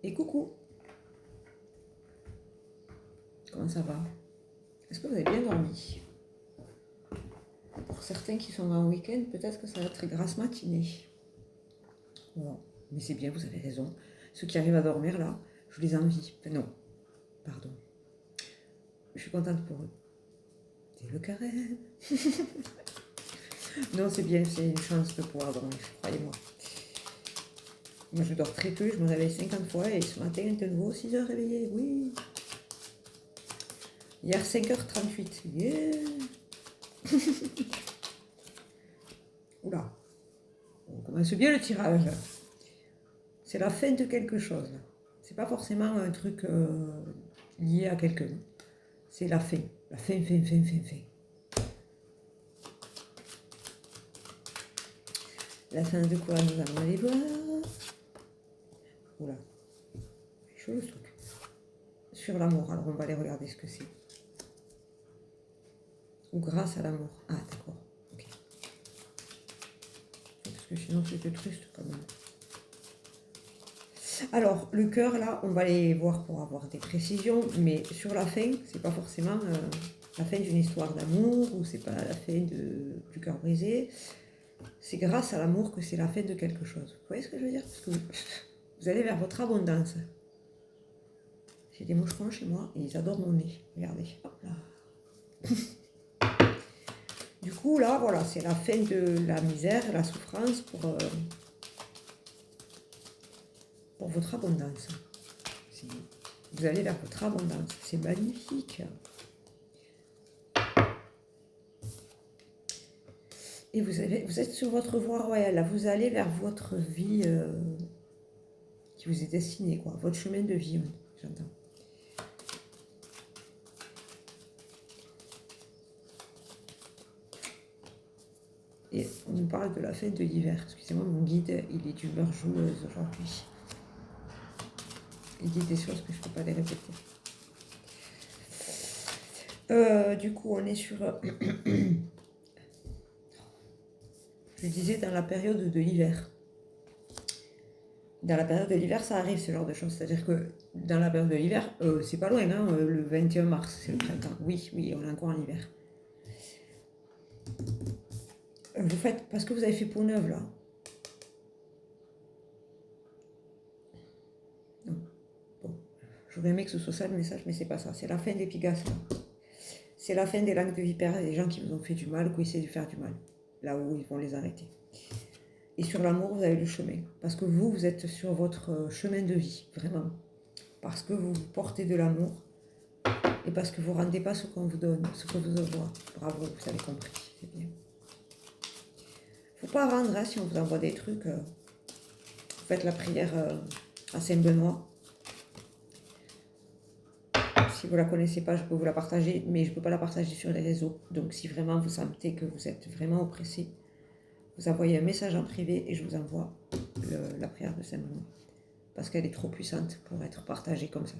Et coucou, comment ça va? Est-ce que vous avez bien dormi? Pour certains qui sont en week-end, peut-être que ça va être grasse matinée. Bon, mais c'est bien, vous avez raison. Ceux qui arrivent à dormir là, je les envie. Enfin, non, pardon. Je suis contente pour eux. C'est le carême. Non, c'est bien, c'est une chance de pouvoir dormir, croyez-moi. Moi, je dors très peu, je me réveille 50 fois et ce matin, de nouveau, 6 heures réveillée, oui. Hier, 5h38, yeah. Oula, on commence bien le tirage. C'est la fin de quelque chose. C'est pas forcément un truc lié à quelqu'un. C'est la fin. La fin. La fin de quoi nous allons aller voir. Oula, c'est chaud le truc. Sur l'amour, alors on va aller regarder ce que c'est. Ou grâce à l'amour. Ah d'accord, ok. Parce que sinon c'était triste quand même. Alors, le cœur, là, on va aller voir pour avoir des précisions, mais sur la fin, c'est pas forcément la fin d'une histoire d'amour, ou c'est pas la fin du cœur brisé. C'est grâce à l'amour que c'est la fin de quelque chose. Vous voyez ce que je veux dire? Parce que vous allez vers votre abondance. J'ai des moucherons chez moi et ils adorent mon nez. Regardez, hop là. Du coup, là, voilà, c'est la fin de la misère, la souffrance pour votre abondance. Vous allez vers votre abondance. C'est magnifique. Et vous êtes sur votre voie royale. Là, vous allez vers votre vie qui vous est destinée, quoi. Votre chemin de vie, oui, j'entends. Et on nous parle de la fin de l'hiver. Excusez-moi, mon guide, il est d'humeur joueuse aujourd'hui. Il dit des choses que je ne peux pas les répéter. Du coup, on est sur... je disais dans la période de l'hiver. Dans la période de l'hiver, ça arrive ce genre de choses. C'est-à-dire que dans la période de l'hiver, c'est pas loin, hein, le 21 mars, c'est le printemps. Oui, on est encore en hiver. Vous faites, parce que vous avez fait peau neuve là. Non. Bon, j'aurais aimé que ce soit ça le message, mais c'est pas ça. C'est la fin des pigasses là. C'est la fin des langues de vipère, des gens qui vous ont fait du mal, qui essaient de faire du mal. Là où ils vont les arrêter. Et sur l'amour, vous avez le chemin. Parce que vous êtes sur votre chemin de vie, vraiment. Parce que vous portez de l'amour. Et parce que vous ne rendez pas ce qu'on vous donne, ce qu'on vous envoie. Bravo, vous avez compris, c'est bien. Faut pas rendre, hein, si on vous envoie des trucs. Vous faites la prière à Saint-Benoît. Si vous ne la connaissez pas, je peux vous la partager, mais je ne peux pas la partager sur les réseaux. Donc si vraiment vous sentez que vous êtes vraiment oppressé, vous envoyez un message en privé et je vous envoie la prière de Saint-Benoît. Parce qu'elle est trop puissante pour être partagée comme ça.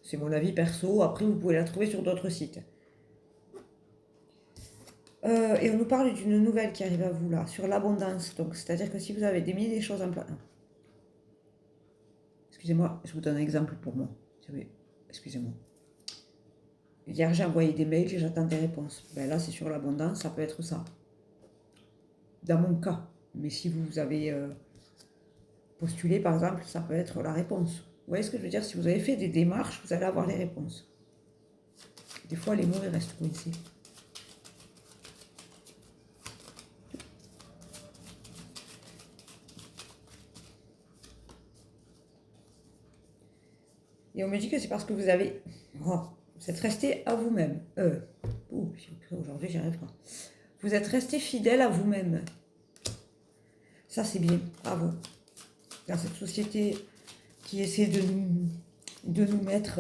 C'est mon avis perso, après vous pouvez la trouver sur d'autres sites. Et on nous parle d'une nouvelle qui arrive à vous là, sur l'abondance. Donc, c'est-à-dire que si vous avez mis des choses en place... Excusez-moi, je vous donne un exemple pour moi. Excusez-moi. Hier, j'ai envoyé des mails et j'attends des réponses. Ben là, c'est sur l'abondance, ça peut être ça. Dans mon cas. Mais si vous avez postulé, par exemple, ça peut être la réponse. Vous voyez ce que je veux dire? Si vous avez fait des démarches, vous allez avoir les réponses. Des fois, les mots, ils restent coincés. Et on me dit que c'est parce que vous avez... Oh, vous êtes resté à vous-même. Aujourd'hui, j'y arrive pas. Vous êtes resté fidèle à vous-même. Ça, c'est bien. Bravo. Dans cette société qui essaie de nous mettre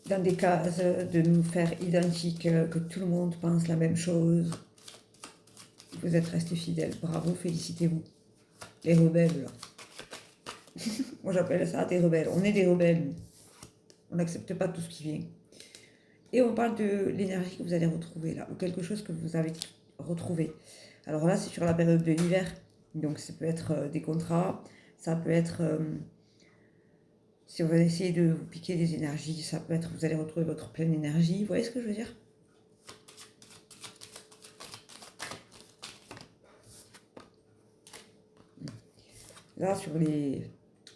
dans des cases, de nous faire identiques, que tout le monde pense la même chose. Vous êtes resté fidèle. Bravo, félicitez-vous. Les rebelles, là. Moi, j'appelle ça des rebelles. On est des rebelles. On n'accepte pas tout ce qui vient. Et on parle de l'énergie que vous allez retrouver là, ou quelque chose que vous avez retrouvé. Alors là, c'est sur la période de l'hiver. Donc, ça peut être des contrats, Ça peut être, si on va essayer de vous piquer des énergies, ça peut être, vous allez retrouver votre pleine énergie. Vous voyez ce que je veux dire? Là, sur les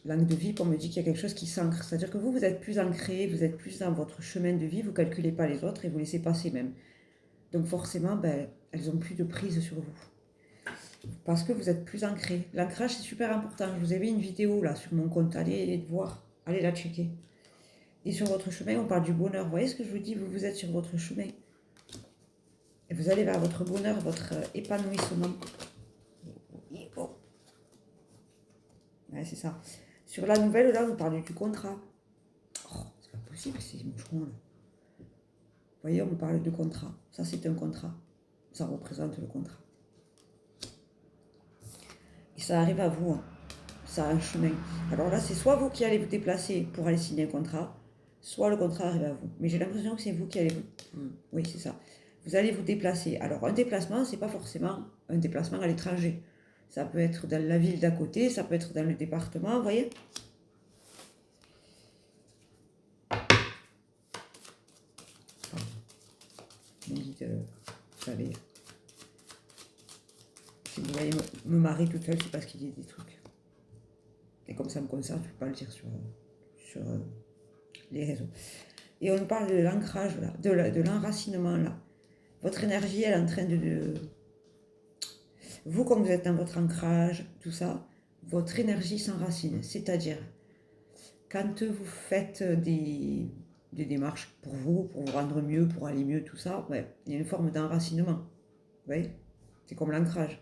langues de vie, on me dit qu'il y a quelque chose qui s'ancre. C'est-à-dire que vous êtes plus ancré, vous êtes plus dans votre chemin de vie, vous ne calculez pas les autres et vous laissez passer même. Donc forcément, ben, elles ont plus de prise sur vous. Parce que vous êtes plus ancré. L'ancrage, c'est super important. Je vous ai mis une vidéo là sur mon compte. Allez voir. Allez la checker. Et sur votre chemin, on parle du bonheur. Vous voyez ce que je vous dis? Vous êtes sur votre chemin. Et vous allez vers votre bonheur, votre épanouissement. Ouais, c'est ça. Sur la nouvelle, là, on parle du contrat. Oh, c'est pas possible, c'est moucheron, là. Vous voyez, on me parle de contrat. Ça, c'est un contrat. Ça représente le contrat. Et ça arrive à vous. Hein. Ça a un chemin. Alors là, c'est soit vous qui allez vous déplacer pour aller signer un contrat, soit le contrat arrive à vous. Mais j'ai l'impression que c'est vous qui allez vous... Oui, c'est ça. Vous allez vous déplacer. Alors, un déplacement, c'est pas forcément un déplacement à l'étranger. Ça peut être dans la ville d'à côté, ça peut être dans le département, vous voyez? Vous savez, si vous voyez me marier toute seule, c'est parce qu'il y a des trucs. Et comme ça me concerne, je ne peux pas le dire sur les réseaux. Et on nous parle de l'ancrage, là, de l'enracinement, là. Votre énergie, elle est en train de... Vous, comme vous êtes dans votre ancrage, tout ça, votre énergie s'enracine. C'est-à-dire, quand vous faites des démarches pour vous rendre mieux, pour aller mieux, tout ça, ouais, il y a une forme d'enracinement. Vous voyez? C'est comme l'ancrage.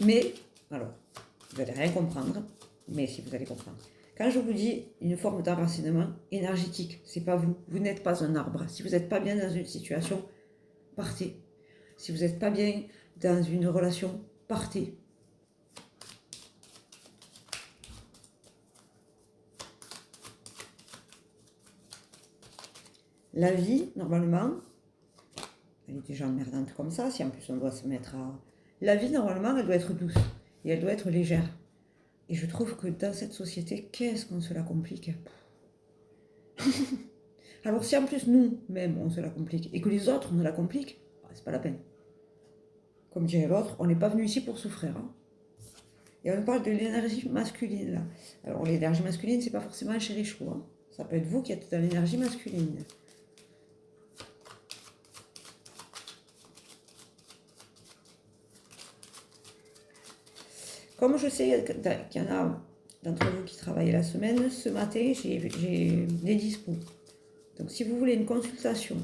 Mais, alors, vous n'allez rien comprendre, mais si vous allez comprendre. Quand je vous dis une forme d'enracinement énergétique, c'est pas vous. Vous n'êtes pas un arbre. Si vous n'êtes pas bien dans une situation, partez. Si vous n'êtes pas bien dans une relation, partez. La vie, normalement, elle est déjà emmerdante comme ça, si en plus on doit se mettre à... La vie, normalement, elle doit être douce et elle doit être légère. Et je trouve que dans cette société, qu'est-ce qu'on se la complique? Alors si en plus nous-mêmes, on se la complique et que les autres, on nous la complique, c'est pas la peine. Comme dirait l'autre, on n'est pas venu ici pour souffrir. Hein. Et on parle de l'énergie masculine, là. Alors l'énergie masculine, c'est pas forcément un chérichou. Hein. Ça peut être vous qui êtes dans l'énergie masculine. Comme je sais qu'il y en a d'entre vous qui travaillent la semaine, ce matin, j'ai des dispos. Donc si vous voulez une consultation,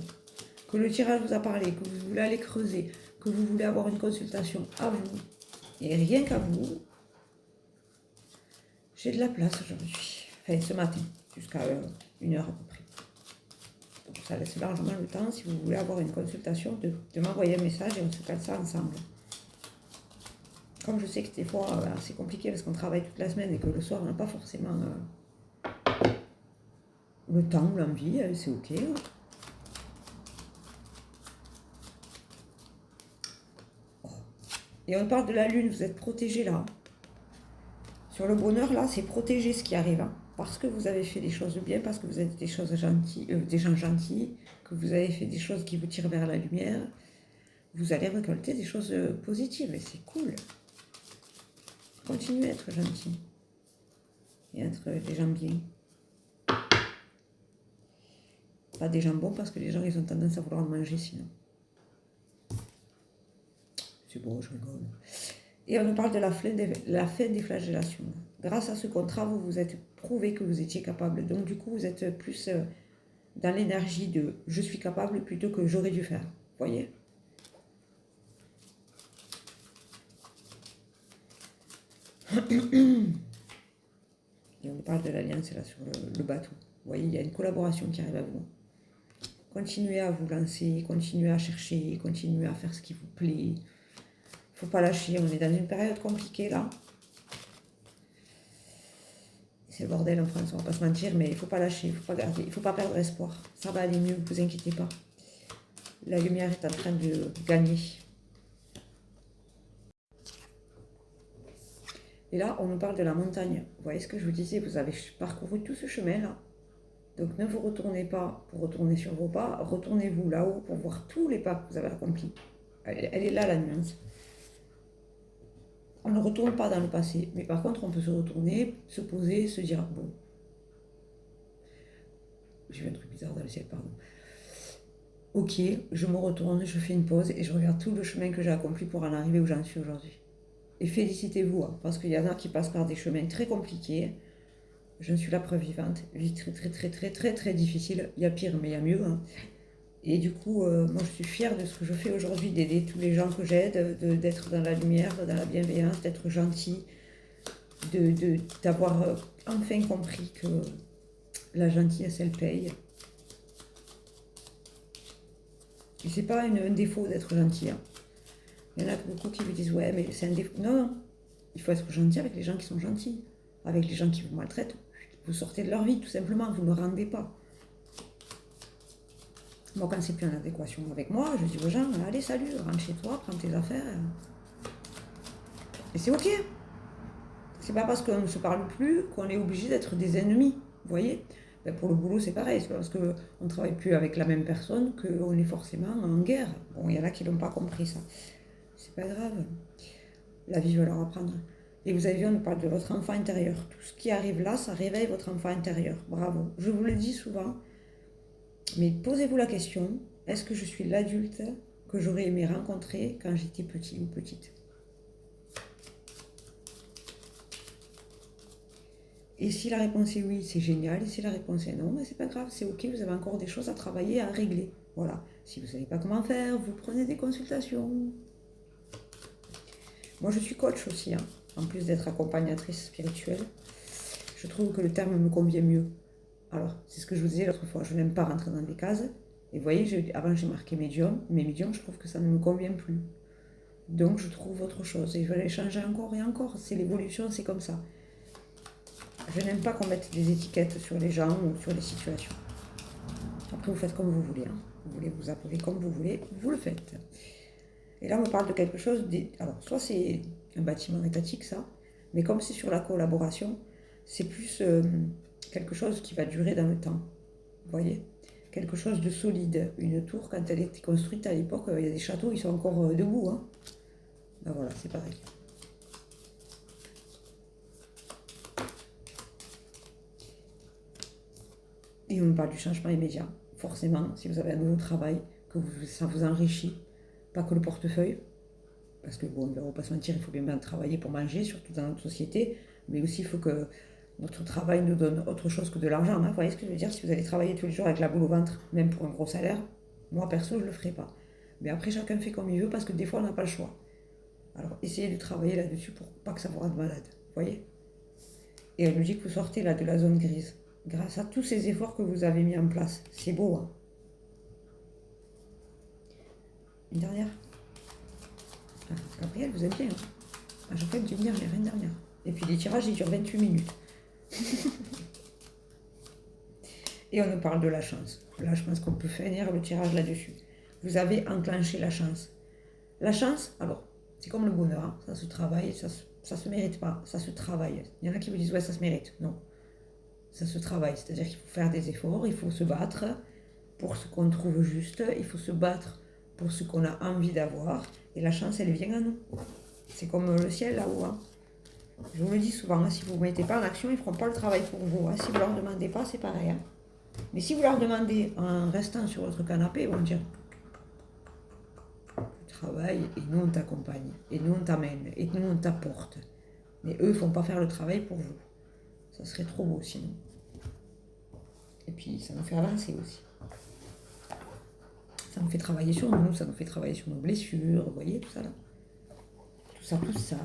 que le tirage vous a parlé, que vous voulez aller creuser, que vous voulez avoir une consultation à vous, et rien qu'à vous, j'ai de la place aujourd'hui. Enfin, ce matin, jusqu'à 1h à peu près. Donc ça laisse largement le temps, si vous voulez avoir une consultation, de m'envoyer un message et on se cale ça ensemble. Comme je sais que des fois, c'est compliqué parce qu'on travaille toute la semaine et que le soir, on n'a pas forcément le temps ou l'envie, c'est ok. Oh. Et on parle de la lune, vous êtes protégé là. Sur le bonheur, là, c'est protéger ce qui arrive. Hein. Parce que vous avez fait des choses bien, parce que vous êtes des choses gentilles, des gens gentils, que vous avez fait des choses qui vous tirent vers la lumière, vous allez récolter des choses positives et c'est cool. Continuez à être gentil et être des gens bien. Pas des gens bons parce que les gens ils ont tendance à vouloir manger sinon. C'est bon, je rigole. Et on nous parle de la fin des flagellations. Grâce à ce contrat, vous vous êtes prouvé que vous étiez capable. Donc du coup, vous êtes plus dans l'énergie de je suis capable plutôt que j'aurais dû faire. Vous voyez? Et on parle de l'alliance là sur le bateau. Vous voyez, il y a une collaboration qui arrive à vous. Continuez à vous lancer, continuez à chercher, continuez à faire ce qui vous plaît. Il ne faut pas lâcher, on est dans une période compliquée là. C'est le bordel en France, on va pas se mentir, mais il ne faut pas lâcher, il ne faut pas perdre espoir. Ça va aller mieux, ne vous inquiétez pas. La lumière est en train de gagner. Et là, on nous parle de la montagne. Vous voyez ce que je vous disais, vous avez parcouru tout ce chemin-là. Donc ne vous retournez pas pour retourner sur vos pas, retournez-vous là-haut pour voir tous les pas que vous avez accomplis. Elle est là la nuance. On ne retourne pas dans le passé, mais par contre on peut se retourner, se poser, se dire bon. J'ai vu un truc bizarre dans le ciel, pardon. Ok, je me retourne, je fais une pause et je regarde tout le chemin que j'ai accompli pour en arriver où j'en suis aujourd'hui. Et félicitez-vous, hein, parce qu'il y en a qui passent par des chemins très compliqués. Je suis la preuve vivante. Vie très très très très très très difficile. Il y a pire, mais il y a mieux. Hein. Et du coup, moi je suis fière de ce que je fais aujourd'hui, d'aider tous les gens que j'aide, d'être dans la lumière, dans la bienveillance, d'être gentil, d'avoir enfin compris que la gentillesse elle paye. Et c'est pas un défaut d'être gentil. Hein. Il y en a beaucoup qui me disent ouais mais c'est un défaut. Non, non. Il faut être gentil avec les gens qui sont gentils. Avec les gens qui vous maltraitent, vous sortez de leur vie tout simplement, vous ne le rendez pas. Moi quand c'est plus en adéquation avec moi, je dis aux gens, allez salut, rentre chez toi, prends tes affaires. Et c'est ok. C'est pas parce qu'on ne se parle plus qu'on est obligé d'être des ennemis. Vous voyez, ben pour le boulot c'est pareil, c'est pas parce qu'on ne travaille plus avec la même personne qu'on est forcément en guerre. Bon, il y en a qui n'ont pas compris ça. C'est pas grave. La vie va leur apprendre. Et vous avez vu, on parle de votre enfant intérieur. Tout ce qui arrive là, ça réveille votre enfant intérieur. Bravo. Je vous le dis souvent, mais posez-vous la question, est-ce que je suis l'adulte que j'aurais aimé rencontrer quand j'étais petit ou petite? Et si la réponse est oui, c'est génial. Et si la réponse est non, ben c'est pas grave, c'est ok, vous avez encore des choses à travailler, à régler. Voilà. Si vous ne savez pas comment faire, vous prenez des consultations. Moi, je suis coach aussi, hein. En plus d'être accompagnatrice spirituelle. Je trouve que le terme me convient mieux. Alors, c'est ce que je vous disais l'autre fois, je n'aime pas rentrer dans des cases. Et vous voyez, avant j'ai marqué médium, mais médium, je trouve que ça ne me convient plus. Donc, je trouve autre chose. Et je vais aller changer encore et encore. C'est l'évolution, c'est comme ça. Je n'aime pas qu'on mette des étiquettes sur les gens ou sur les situations. Après, vous faites comme vous voulez. Hein. Vous voulez vous appeler comme vous voulez, vous le faites. Et là, on me parle de quelque chose... Alors, soit c'est un bâtiment étatique, ça, mais comme c'est sur la collaboration, c'est plus quelque chose qui va durer dans le temps. Vous voyez? Quelque chose de solide. Une tour, quand elle a été construite à l'époque, il y a des châteaux, ils sont encore debout. Hein. Ben voilà, c'est pareil. Et on me parle du changement immédiat. Forcément, si vous avez un nouveau travail, ça vous enrichit, pas que le portefeuille, parce que bon, on ne va pas se mentir, il faut bien travailler pour manger, surtout dans notre société, mais aussi il faut que notre travail nous donne autre chose que de l'argent. Hein. Vous voyez ce que je veux dire? Si vous allez travailler tous les jours avec la boule au ventre, même pour un gros salaire, moi perso, je ne le ferai pas. Mais après, chacun fait comme il veut, parce que des fois, on n'a pas le choix. Alors, essayez de travailler là-dessus pour pas que ça vous rende malade. Vous voyez? Et elle nous dit que vous sortez là de la zone grise, grâce à tous ces efforts que vous avez mis en place. C'est beau, hein? Une dernière? Ah, Gabriel, vous êtes bien. Hein? À chaque fois, elle me dit une dernière, une dernière. Et puis les tirages, ils durent 28 minutes. Et on nous parle de la chance. Là, je pense qu'on peut finir le tirage là-dessus. Vous avez enclenché la chance. La chance, alors, c'est comme le bonheur. Hein? Ça se travaille, ça se mérite pas. Ça se travaille. Il y en a qui vous disent, ouais, ça se mérite. Non. Ça se travaille. C'est-à-dire qu'il faut faire des efforts, il faut se battre pour ce qu'on trouve juste, il faut se battre pour ce qu'on a envie d'avoir. Et la chance, elle vient à nous. C'est comme le ciel là-haut. Hein. Je vous le dis souvent, hein, si vous ne mettez pas en action, ils ne feront pas le travail pour vous. Hein. Si vous ne leur demandez pas, c'est pareil. Hein. Mais si vous leur demandez en restant sur votre canapé, ils vont dire tu travailles et nous on t'accompagne, et nous on t'amène, et nous on t'apporte. Mais eux ne font pas faire le travail pour vous. Ça serait trop beau sinon. Et puis ça nous fait avancer aussi. Ça nous fait travailler sur nous, ça nous fait travailler sur nos blessures, vous voyez, tout ça là. Tout ça, tout ça.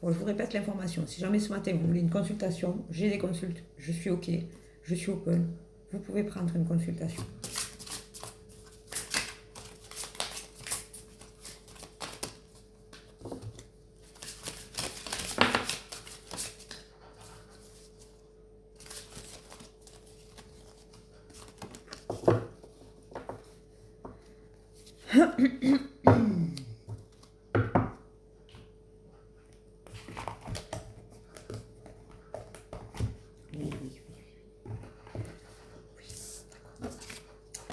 Bon, je vous répète l'information. Si jamais ce matin vous voulez une consultation, j'ai des consultes, je suis OK, je suis open. Vous pouvez prendre une consultation.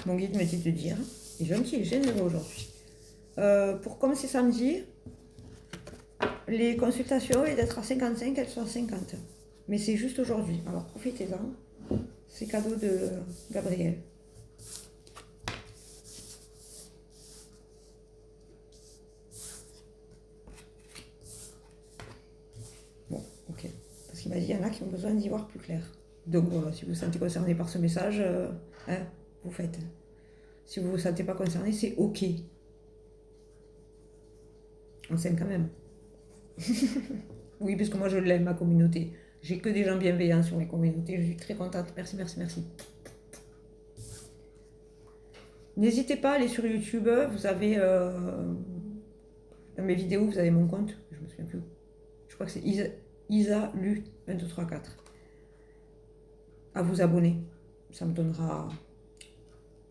Mon guide me dit de dire, il est gentil, il est généreux aujourd'hui. Pour comme c'est samedi, les consultations, au lieu d'être à 55, elles sont à 50. Mais c'est juste aujourd'hui. Alors profitez-en. C'est cadeau de Gabriel. Bon, ok. Parce qu'il m'a dit, il y en a qui ont besoin d'y voir plus clair. Donc voilà, si vous vous sentez concerné par ce message, vous faites. Si vous ne vous sentez pas concerné, c'est ok. On s'aime quand même. Oui, parce que moi je l'aime, ma communauté. J'ai que des gens bienveillants sur les communautés. Je suis très contente. Merci, merci, merci. N'hésitez pas à aller sur YouTube. Vous avez dans mes vidéos, vous avez mon compte. Je me souviens plus. Je crois que c'est Isa Lu 1, 2, 3, 4. À vous abonner. Ça me donnera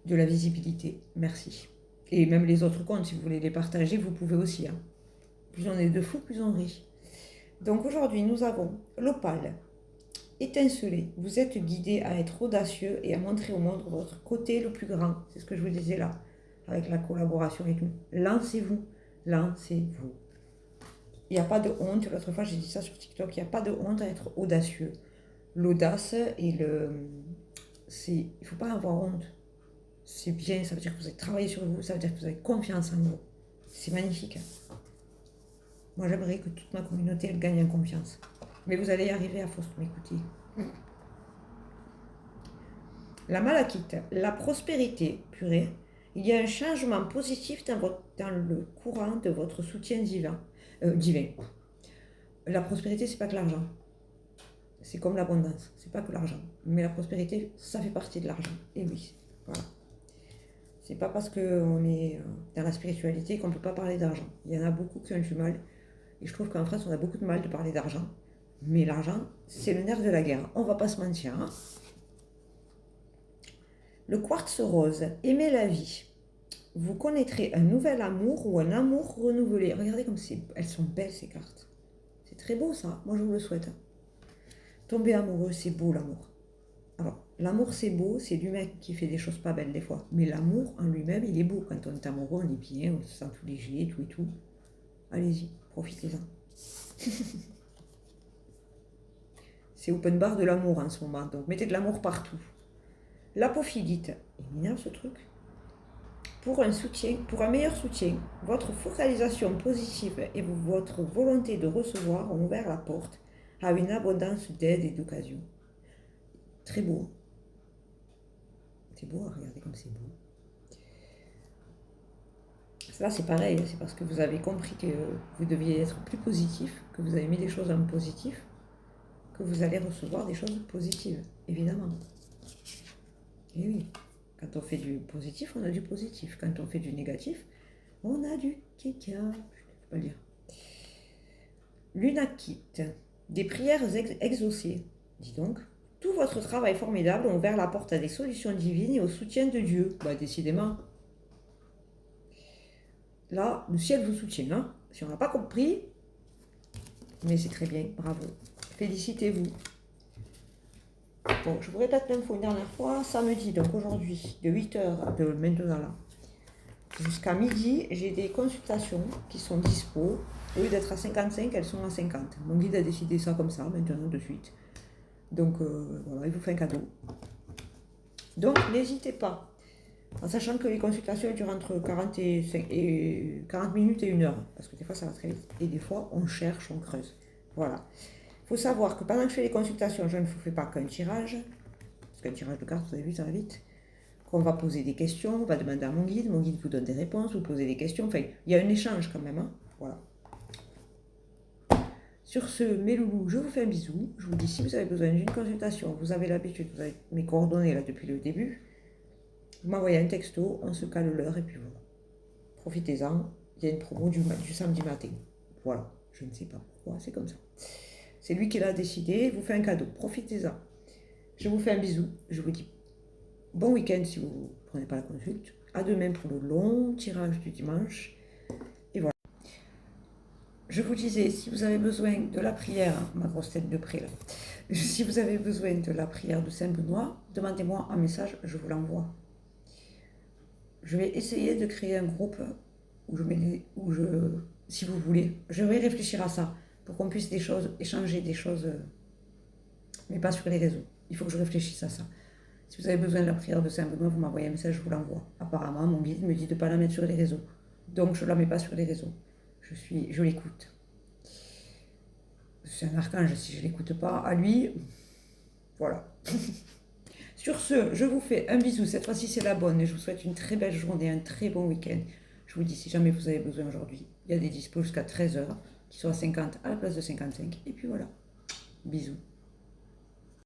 de la visibilité. Merci. Et même les autres comptes, si vous voulez les partager, vous pouvez aussi. Hein. Plus on est de fous, plus on rit. Donc aujourd'hui, nous avons l'opale. Étincelez. Vous êtes guidé à être audacieux et à montrer au monde votre côté le plus grand. C'est ce que je vous disais là, avec la collaboration et tout. Lancez-vous. Lancez-vous. Il n'y a pas de honte. L'autre fois, j'ai dit ça sur TikTok. Il n'y a pas de honte à être audacieux. L'audace et le... Il ne faut pas avoir honte. C'est bien, ça veut dire que vous avez travaillé sur vous, ça veut dire que vous avez confiance en vous. C'est magnifique. Moi, j'aimerais que toute ma communauté, elle gagne en confiance. Mais vous allez y arriver à force de m'écouter. La malachite, la prospérité, purée. Il y a un changement positif dans le courant de votre soutien divin. La prospérité, c'est pas que l'argent. C'est comme l'abondance, c'est pas que l'argent. Mais la prospérité, ça fait partie de l'argent. Et oui, voilà. C'est pas parce qu'on est dans la spiritualité qu'on peut pas parler d'argent. Il y en a beaucoup qui ont du mal. Et je trouve qu'en France, on a beaucoup de mal de parler d'argent. Mais l'argent, c'est le nerf de la guerre. On va pas se mentir. Hein. Le quartz rose, aimez la vie. Vous connaîtrez un nouvel amour ou un amour renouvelé. Regardez comme elles sont belles ces cartes. C'est très beau ça. Moi, je vous le souhaite. Tomber amoureux, c'est beau l'amour. Alors, l'amour c'est beau, c'est l'humain qui fait des choses pas belles des fois. Mais l'amour en lui-même, il est beau. Quand on est amoureux, on est bien, on se sent tout léger, tout et tout. Allez-y, profitez-en. C'est open bar de l'amour en ce moment, donc mettez de l'amour partout. L'apophilite, il m'énerve ce truc. Pour un meilleur soutien, votre focalisation positive et votre volonté de recevoir ont ouvert la porte à une abondance d'aide et d'occasion. Très beau. C'est beau, regardez comme c'est beau. Là, c'est pareil, c'est parce que vous avez compris que vous deviez être plus positif, que vous avez mis des choses en positif, que vous allez recevoir des choses positives, évidemment. Et oui, quand on fait du positif, on a du positif. Quand on fait du négatif, on a du kéka. Je ne peux pas le dire. Lunakite, des prières exaucées. Dis donc, tout votre travail formidable a ouvert la porte à des solutions divines et au soutien de Dieu. Bah, décidément. Là, le ciel vous soutient. Hein. Si on n'a pas compris, mais c'est très bien, bravo. Félicitez-vous. Bon, je vous répète l'info une dernière fois. Samedi, donc aujourd'hui, de 8h, de maintenant là, jusqu'à midi, j'ai des consultations qui sont dispo. Au lieu d'être à 55, elles sont à 50. Mon guide a décidé ça comme ça, maintenant, de suite. Donc, voilà, il vous fait un cadeau. Donc, n'hésitez pas. En sachant que les consultations durent entre 40 minutes et 1 heure. Parce que des fois, ça va très vite. Et des fois, on cherche, on creuse. Voilà. Il faut savoir que pendant que je fais les consultations, je ne vous fais pas qu'un tirage. Parce qu'un tirage de cartes, vous avez vu, ça va vite. On va poser des questions, on va demander à mon guide vous donne des réponses, vous posez des questions. Enfin, il y a un échange quand même. Hein. Voilà. Sur ce, mes loulous, je vous fais un bisou. Je vous dis, si vous avez besoin d'une consultation, vous avez l'habitude, vous avez mes coordonnées là depuis le début. Vous m'envoyez un texto, on se cale l'heure et puis voilà. Profitez-en. Il y a une promo du samedi matin. Voilà. Je ne sais pas pourquoi, c'est comme ça. C'est lui qui l'a décidé, il vous fait un cadeau. Profitez-en. Je vous fais un bisou. Je vous dis bon week-end si vous ne prenez pas la consulte. À demain pour le long tirage du dimanche. Et voilà. Je vous disais, si vous avez besoin de la prière, ma grosse tête de près là, si vous avez besoin de la prière de Saint-Benoît, demandez-moi un message, je vous l'envoie. Je vais essayer de créer un groupe où si vous voulez, je vais réfléchir à ça pour qu'on puisse échanger des choses, mais pas sur les réseaux. Il faut que je réfléchisse à ça. Si vous avez besoin de la prière de Saint-Benoît, vous m'envoyez un message, je vous l'envoie. Apparemment, mon guide me dit de ne pas la mettre sur les réseaux. Donc, je ne la mets pas sur les réseaux. Je l'écoute. C'est un archange, si je ne l'écoute pas, à lui, voilà. Sur ce, je vous fais un bisou. Cette fois-ci, c'est la bonne. Et je vous souhaite une très belle journée, un très bon week-end. Je vous dis, si jamais vous avez besoin aujourd'hui, il y a des dispos jusqu'à 13h, qui sont à 50 à la place de 55. Et puis voilà. Bisous.